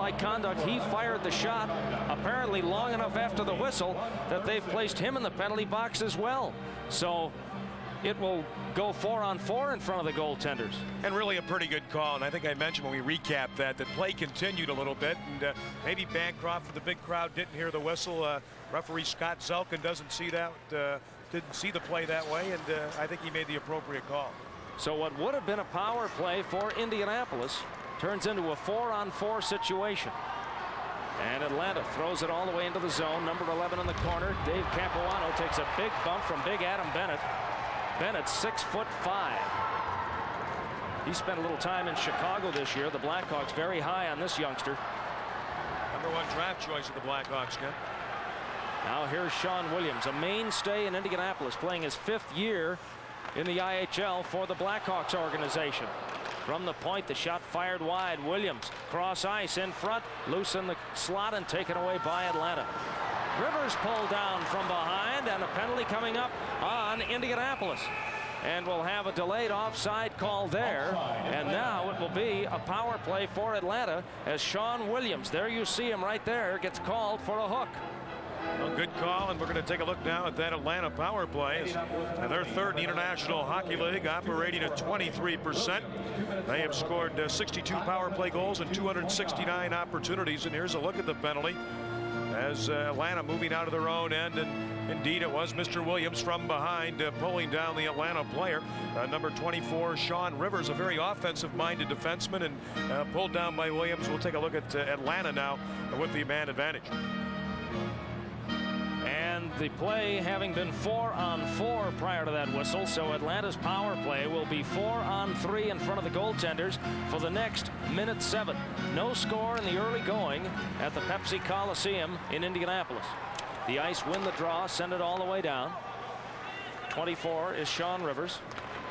unsportsmanlike conduct. He fired the shot apparently long enough after the whistle that they've placed him in the penalty box as well. So it will go 4-on-4 in front of the goaltenders. And really a pretty good call. And I think I mentioned when we recapped that play continued a little bit. And maybe Bancroft, for the big crowd, didn't hear the whistle. Referee Scott Zelkin doesn't see that, didn't see the play that way. And I think he made the appropriate call. So what would have been a power play for Indianapolis turns into a 4-on-4 situation. And Atlanta throws it all the way into the zone. Number 11 in the corner. Dave Capuano takes a big bump from big Adam Bennett. Bennett's 6'5". He spent a little time in Chicago this year. The Blackhawks very high on this youngster. Number 1 draft choice of the Blackhawks, Ken. Now here's Sean Williams, a mainstay in Indianapolis, playing his 5th year in the IHL for the Blackhawks organization. From the point, the shot fired wide. Williams cross ice in front, loose in the slot and taken away by Atlanta. Rivers pulled down from behind, and a penalty coming up on Indianapolis. And we'll have a delayed offside call there. And now it will be a power play for Atlanta as Sean Williams, there you see him right there, gets called for a hook. Well, good call, and we're going to take a look now at that Atlanta power play. And they're 3rd in the International Hockey League, operating at 23%. They have scored 62 power play goals and 269 opportunities. And here's a look at the penalty as Atlanta moving out of their own end. And indeed, it was Mr. Williams from behind pulling down the Atlanta player. Number 24, Sean Rivers, a very offensive-minded defenseman, and pulled down by Williams. We'll take a look at Atlanta now with the man advantage. And the play having been 4-on-4 prior to that whistle, so Atlanta's power play will be 4-on-3 in front of the goaltenders for the next minute 7. No score in the early going at the Pepsi Coliseum in Indianapolis. The Ice win the draw, send it all the way down. 24 is Sean Rivers.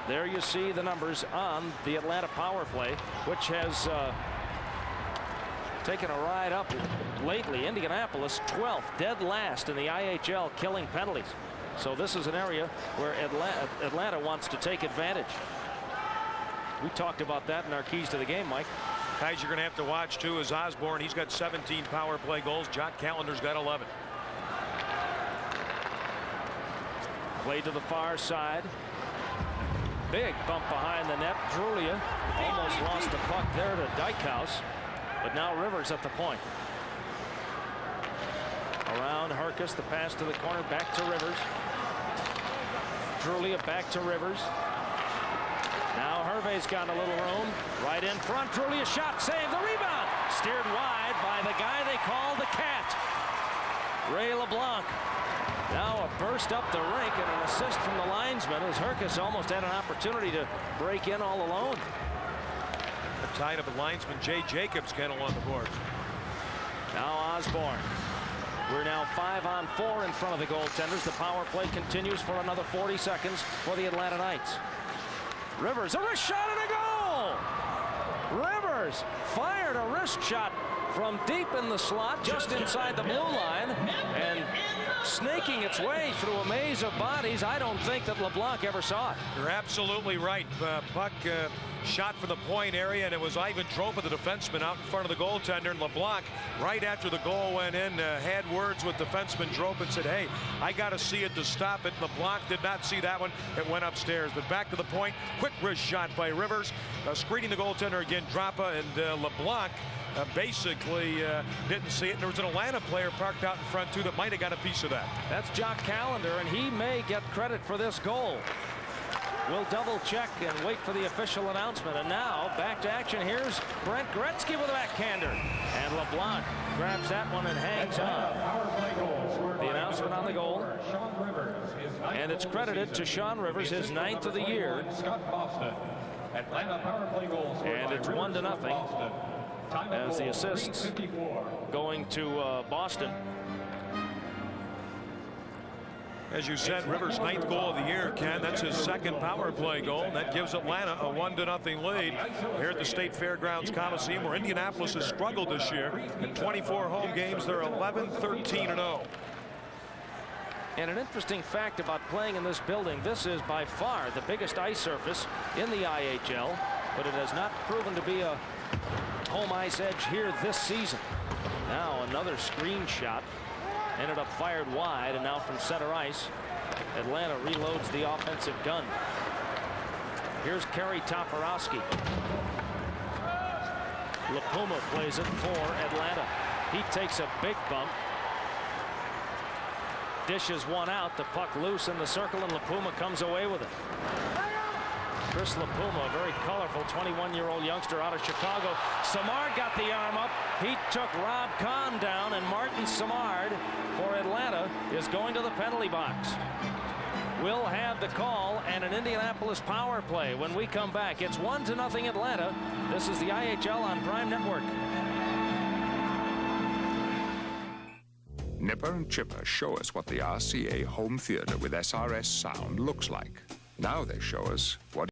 There you see the numbers on the Atlanta power play, which has taken a ride up lately. Indianapolis 12th, dead last in the IHL killing penalties. So this is an area where Atlanta wants to take advantage. We talked about that in our keys to the game, Mike. Guys you're going to have to watch too is Osborne. He's got 17 power play goals. Jock Calendar's got 11. Played to the far side. Big bump behind the net. Drulia almost lost the puck there to Dykhouse. But now Rivers at the point. Around Herkus, the pass to the corner, back to Rivers. Drulia back to Rivers. Now Hervé's got a little room. Right in front, Drulia shot, save, the rebound. Steered wide by the guy they call the Cat. Ray LeBlanc. Now a burst up the rink and an assist from the linesman as Herkus almost had an opportunity to break in all alone. Tied up with linesman Jay Jacobs, Ken, along the boards. Now Osborne. We're now 5-on-4 in front of the goaltenders. The power play continues for another 40 seconds for the Atlanta Knights. Rivers, a wrist shot and a goal! Rivers fired a wrist shot from deep in the slot, just inside the blue line, and snaking its way through a maze of bodies. I don't think that LeBlanc ever saw it. You're absolutely right. Puck shot from the point area, and it was Ivan Tropa, the defenseman, out in front of the goaltender. And LeBlanc, right after the goal went in, had words with defenseman Tropa and said, hey, I got to see it to stop it. LeBlanc did not see that one. It went upstairs. But back to the point, quick wrist shot by Rivers, screening the goaltender again, Tropa, and LeBlanc basically didn't see it. And there was an Atlanta player parked out in front, too, that might have got a piece of that. That's Jock Calendar, and he may get credit for this goal. We'll double check and wait for the official announcement. And now back to action. Here's Brent Gretzky with a backhander. And LeBlanc grabs that one and hangs on. The announcement on the goal. And it's credited to Sean Rivers, his 9th of the year. And it's 1-0 as the assists going to Boston. As you said, Rivers' 9th goal of the year, Ken. That's his 2nd power play goal. And that gives Atlanta a 1-0 lead here at the State Fairgrounds Coliseum, where Indianapolis has struggled this year. In 24 home games, they're 11-13-0. And an interesting fact about playing in this building, this is by far the biggest ice surface in the IHL, but it has not proven to be a home ice edge here this season. Now another screen shot. Ended up fired wide, and now from center ice, Atlanta reloads the offensive gun. Here's Kerry Toporowski. LaPuma plays it for Atlanta. He takes a big bump. Dishes one out. The puck loose in the circle, and LaPuma comes away with it. Chris LaPuma, a very colorful 21-year-old youngster out of Chicago. Samard got the arm up. He took Rob Kahn down, and Martin Samard for Atlanta is going to the penalty box. We'll have the call and an Indianapolis power play when we come back. It's 1-0 Atlanta. This is the IHL on Prime Network. Nipper and Chipper show us what the RCA home theater with SRS sound looks like. Now they show us what